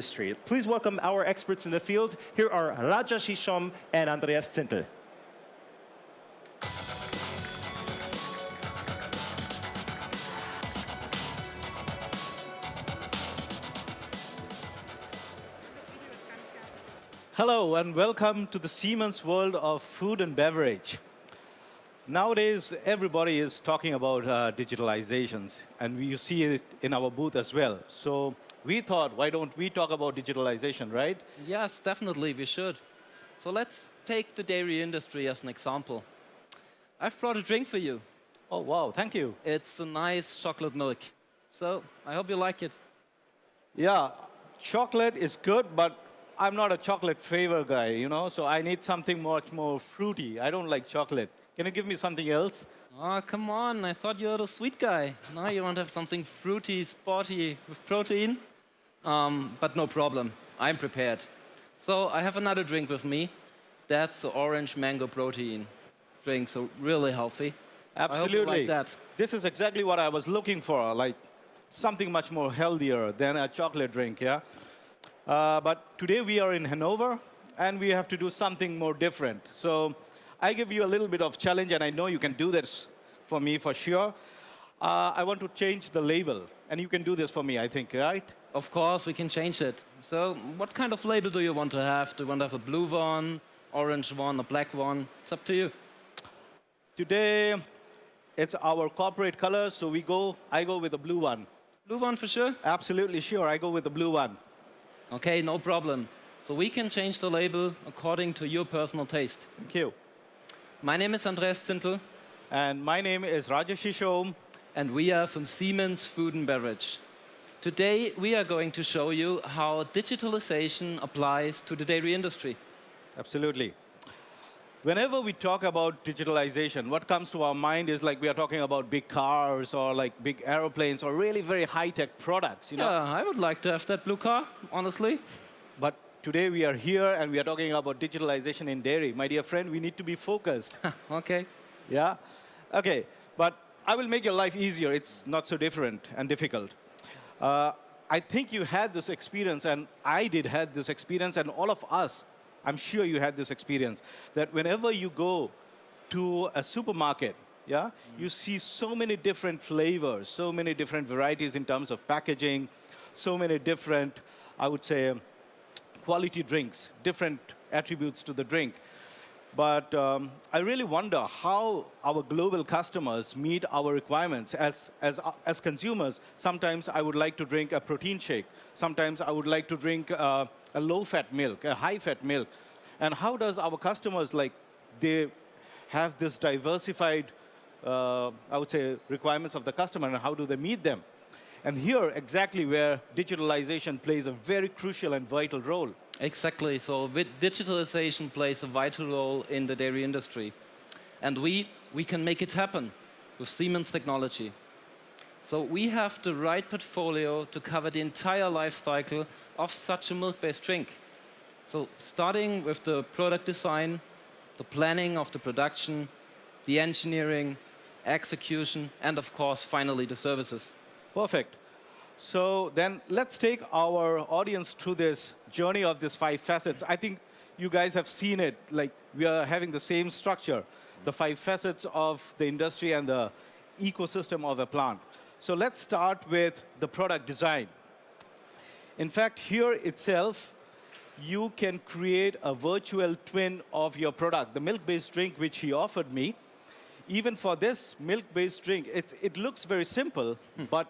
industry. Please welcome our experts in the field. Here are Raja Shishom and Andreas Zintel. Hello and welcome to the Siemens world of food and beverage. Nowadays, everybody is talking about digitalizations, and you see it in our booth as well. So we thought, why don't we talk about digitalization, right? Yes, definitely, we should. So let's take the dairy industry as an example. I've brought a drink for you. Oh, wow, thank you. It's a nice chocolate milk. So I hope you like it. Yeah, chocolate is good, but I'm not a chocolate flavor guy, so I need something much more fruity. I don't like chocolate. Can you give me something else? Oh, come on, I thought you were the sweet guy. Now you want to have something fruity, sporty, with protein? But no problem, I'm prepared. So I have another drink with me. That's the orange mango protein drink, so really healthy. Absolutely. I hope you like that. This is exactly what I was looking for, like something much more healthier than a chocolate drink, yeah? But today we are in Hanover, and we have to do something more different. So I give you a little bit of challenge, and I know you can do this for me for sure. I want to change the label, and you can do this for me, I think, right? Of course, we can change it. So what kind of label do you want to have? Do you want to have a blue one, orange one, a black one? It's up to you. Today, it's our corporate colors, so I go with the blue one. Blue one for sure? Absolutely sure, I go with the blue one. Okay, no problem. So we can change the label according to your personal taste. Thank you. My name is Andreas Zintel. And my name is Rajesh Shishom. And we are from Siemens Food and Beverage. Today, we are going to show you how digitalization applies to the dairy industry. Absolutely. Whenever we talk about digitalization, what comes to our mind is like we are talking about big cars or like big airplanes or really very high-tech products, Yeah, I would like to have that blue car, honestly. But today we are here and we are talking about digitalization in dairy. My dear friend, we need to be focused. Okay. Yeah? Okay, but I will make your life easier. It's not so different and difficult. I think you had this experience, and I did had this experience, and all of us, I'm sure you had this experience, that whenever you go to a supermarket, yeah, you see so many different flavors, so many different varieties in terms of packaging, so many different, I would say, quality drinks, different attributes to the drink. But I really wonder how our global customers meet our requirements. As consumers, sometimes I would like to drink a protein shake. Sometimes I would like to drink a low-fat milk, a high-fat milk. And how does our customers, they have this diversified, I would say, requirements of the customer, and how do they meet them? And here, exactly where digitalization plays a very crucial and vital role. Exactly. So digitalization plays a vital role in the dairy industry. And we can make it happen with Siemens technology. So we have the right portfolio to cover the entire life cycle of such a milk-based drink. So starting with the product design, the planning of the production, the engineering, execution, and of course, finally, the services. Perfect. So then let's take our audience through this journey of these 5 facets. I think you guys have seen it, like we are having the same structure, the 5 facets of the industry and the ecosystem of a plant. So let's start with the product design. In fact, here itself, you can create a virtual twin of your product. The milk-based drink which he offered me, even for this milk-based drink, it looks very simple, but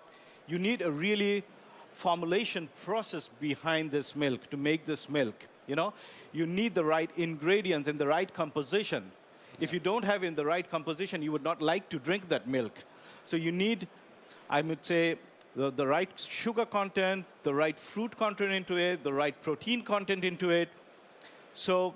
you need a really formulation process behind this milk to make this milk. You need the right ingredients and the right composition. If you don't have in the right composition, you would not like to drink that milk. So you need, I would say, the right sugar content, the right fruit content into it, the right protein content into it. So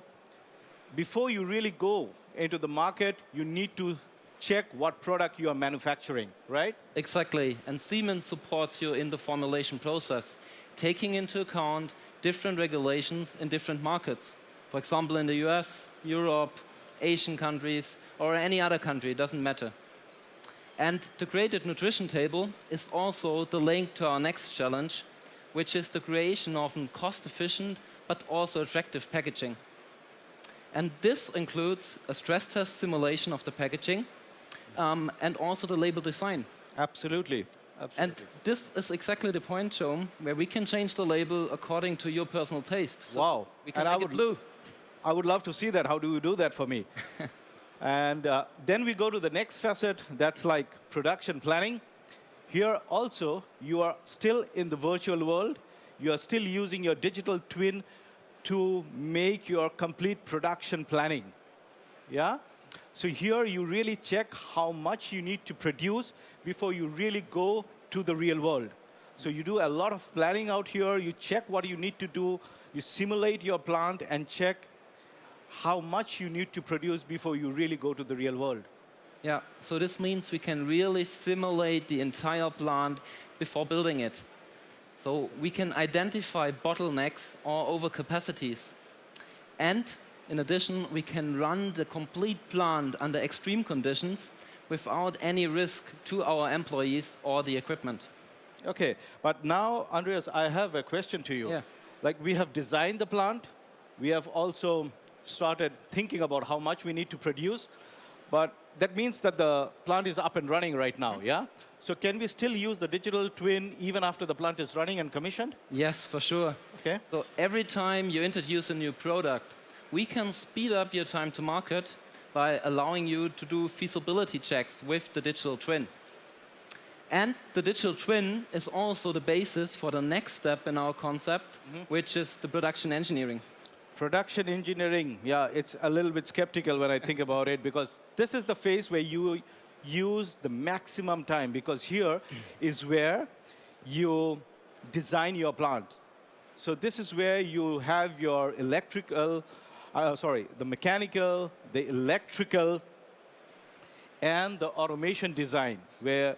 before you really go into the market, you need to check what product you are manufacturing, right? Exactly. And Siemens supports you in the formulation process, taking into account different regulations in different markets. For example, in the US, Europe, Asian countries, or any other country, it doesn't matter. And the graded nutrition table is also the link to our next challenge, which is the creation of a cost-efficient but also attractive packaging. And this includes a stress test simulation of the packaging and also the label design. Absolutely. And this is exactly the point, Joan, where we can change the label according to your personal taste. So Wow. we can And make it blue. I would love to see that. How do you do that for me? And then we go to the next facet. That's like production planning. Here also, you are still in the virtual world. You are still using your digital twin to make your complete production planning. Yeah? So here you really check how much you need to produce before you really go to the real world. So you do a lot of planning out here. You check what you need to do. You simulate your plant and check how much you need to produce before you really go to the real world. Yeah, so this means we can really simulate the entire plant before building it. So we can identify bottlenecks or overcapacities. And in addition, we can run the complete plant under extreme conditions without any risk to our employees or the equipment. Okay, but now, Andreas, I have a question to you. Yeah. Like, we have designed the plant. We have also started thinking about how much we need to produce. But that means that the plant is up and running right now, yeah? So can we still use the digital twin even after the plant is running and commissioned? Yes, for sure. Okay. So every time you introduce a new product, we can speed up your time to market by allowing you to do feasibility checks with the digital twin. And the digital twin is also the basis for the next step in our concept, which is the production engineering. Production engineering, yeah, it's a little bit skeptical when I think about it, because this is the phase where you use the maximum time, because here is where you design your plant. So this is where you have your electrical, the mechanical, the electrical, and the automation design, where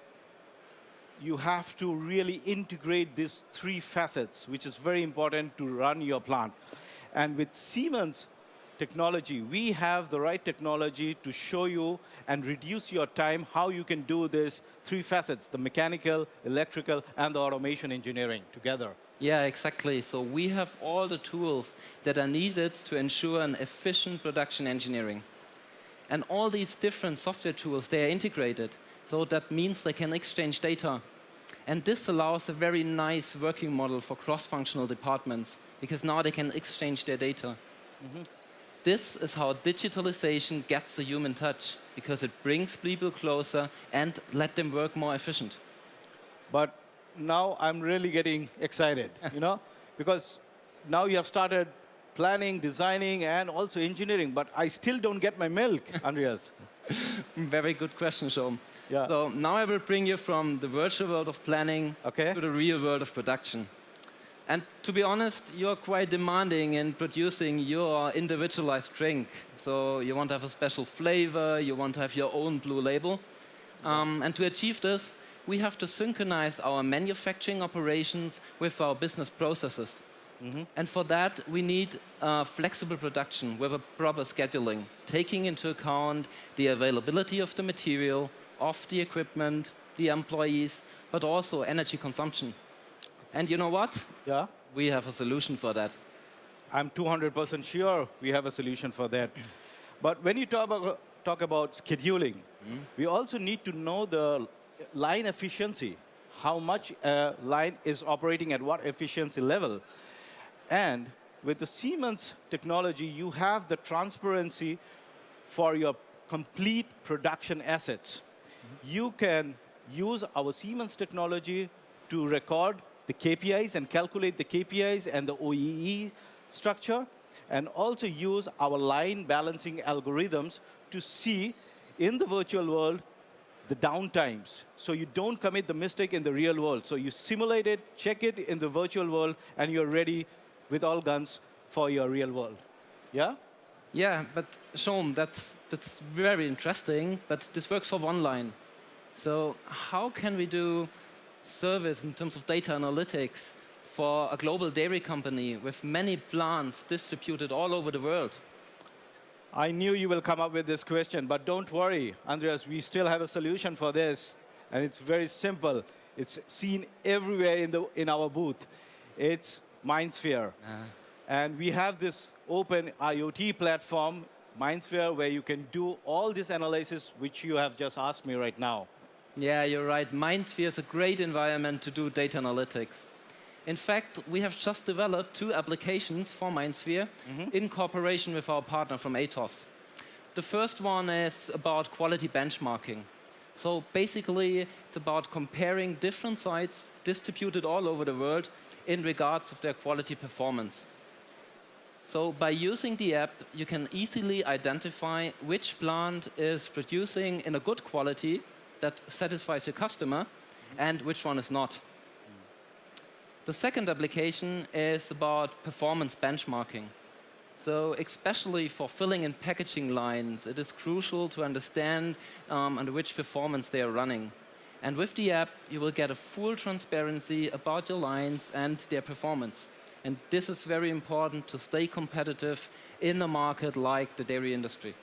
you have to really integrate these three facets, which is very important to run your plant. And with Siemens technology, we have the right technology to show you and reduce your time how you can do these three facets, the mechanical, electrical, and the automation engineering together. Yeah, exactly. So we have all the tools that are needed to ensure an efficient production engineering. And all these different software tools, they are integrated. So that means they can exchange data. And this allows a very nice working model for cross-functional departments, because now they can exchange their data. This is how digitalization gets the human touch, because it brings people closer and let them work more efficient. But now I'm really getting excited, you know, because now you have started planning, designing, and also engineering, but I still don't get my milk, Andreas. Very good question, Shom. Yeah. So now I will bring you from the virtual world of planning to the real world of production. And to be honest, you're quite demanding in producing your individualized drink. So you want to have a special flavor, you want to have your own blue label. And to achieve this, we have to synchronize our manufacturing operations with our business processes. And for that, we need flexible production with a proper scheduling, taking into account the availability of the material, of the equipment, the employees, but also energy consumption. And you know what? Yeah. We have a solution for that. I'm 200% sure we have a solution for that. But when you talk about scheduling, we also need to know the line efficiency, how much a line is operating at what efficiency level. And with the Siemens technology, you have the transparency for your complete production assets. You can use our Siemens technology to record the KPIs and calculate the KPIs and the OEE structure, and also use our line balancing algorithms to see in the virtual world the downtimes, so you don't commit the mistake in the real world. So you simulate it, check it in the virtual world, and you're ready with all guns for your real world. Yeah? Yeah, but Shom, that's very interesting, but this works for one line. So how can we do service in terms of data analytics for a global dairy company with many plants distributed all over the world? I knew you will come up with this question, but don't worry, Andreas, we still have a solution for this, and it's very simple. It's seen everywhere in our booth. It's MindSphere. And we have this open IoT platform, MindSphere, where you can do all this analysis which you have just asked me right now. Yeah, you're right. MindSphere is a great environment to do data analytics. In fact, we have just developed 2 applications for MindSphere in cooperation with our partner from Atos. The first one is about quality benchmarking. So basically, it's about comparing different sites distributed all over the world in regards of their quality performance. So by using the app, you can easily identify which plant is producing in a good quality that satisfies your customer and which one is not. The second application is about performance benchmarking. So especially for filling and packaging lines, it is crucial to understand under which performance they are running. And with the app, you will get a full transparency about your lines and their performance. And this is very important to stay competitive in a market like the dairy industry.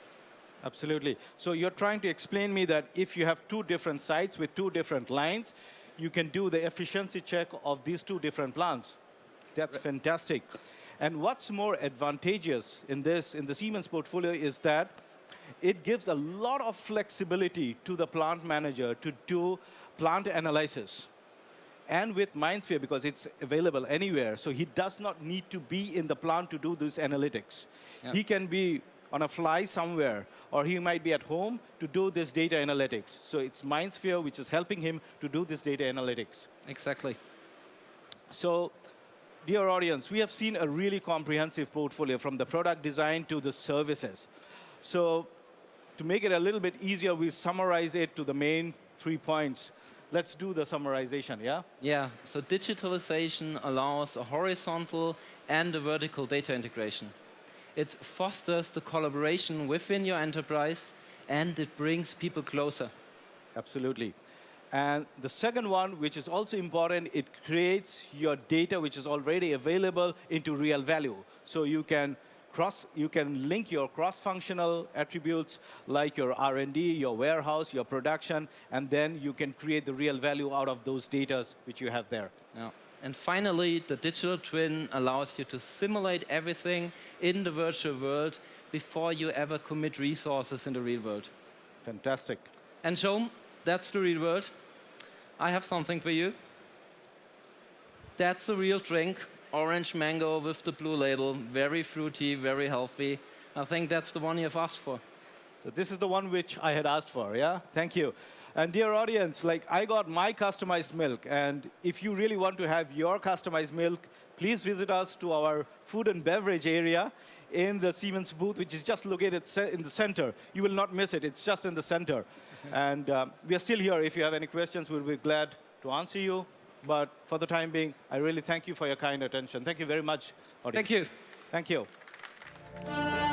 Absolutely. So you're trying to explain me that if you have 2 different sites with 2 different lines, you can do the efficiency check of these 2 different plants. That's fantastic. And what's more advantageous in the Siemens portfolio is that it gives a lot of flexibility to the plant manager to do plant analysis. And with MindSphere, because it's available anywhere, so he does not need to be in the plant to do this analytics. Yep. He can be on a fly somewhere, or he might be at home to do this data analytics. So it's MindSphere which is helping him to do this data analytics. Exactly. So, dear audience, we have seen a really comprehensive portfolio from the product design to the services. So, to make it a little bit easier, we summarize it to the main 3 points. Let's do the summarization, yeah? Yeah, so digitalization allows a horizontal and a vertical data integration. It fosters the collaboration within your enterprise, and it brings people closer. Absolutely. And the second one, which is also important, it creates your data, which is already available, into real value. So you can link your cross-functional attributes like your R&D, your warehouse, your production, and then you can create the real value out of those data which you have there. Yeah. And finally, the digital twin allows you to simulate everything in the virtual world before you ever commit resources in the real world. Fantastic. And Shom, that's the real world. I have something for you. That's the real drink. Orange mango with the blue label. Very fruity, very healthy. I think that's the one you've asked for. So this is the one which I had asked for, yeah? Thank you. And dear audience, like I got my customized milk, and if you really want to have your customized milk, please visit us to our food and beverage area in the Siemens booth, which is just located in the center. You will not miss it. It's just in the center. And we are still here. If you have any questions, we'll be glad to answer you. But for the time being, I really thank you for your kind attention. Thank you very much, audience. Thank you. Thank you.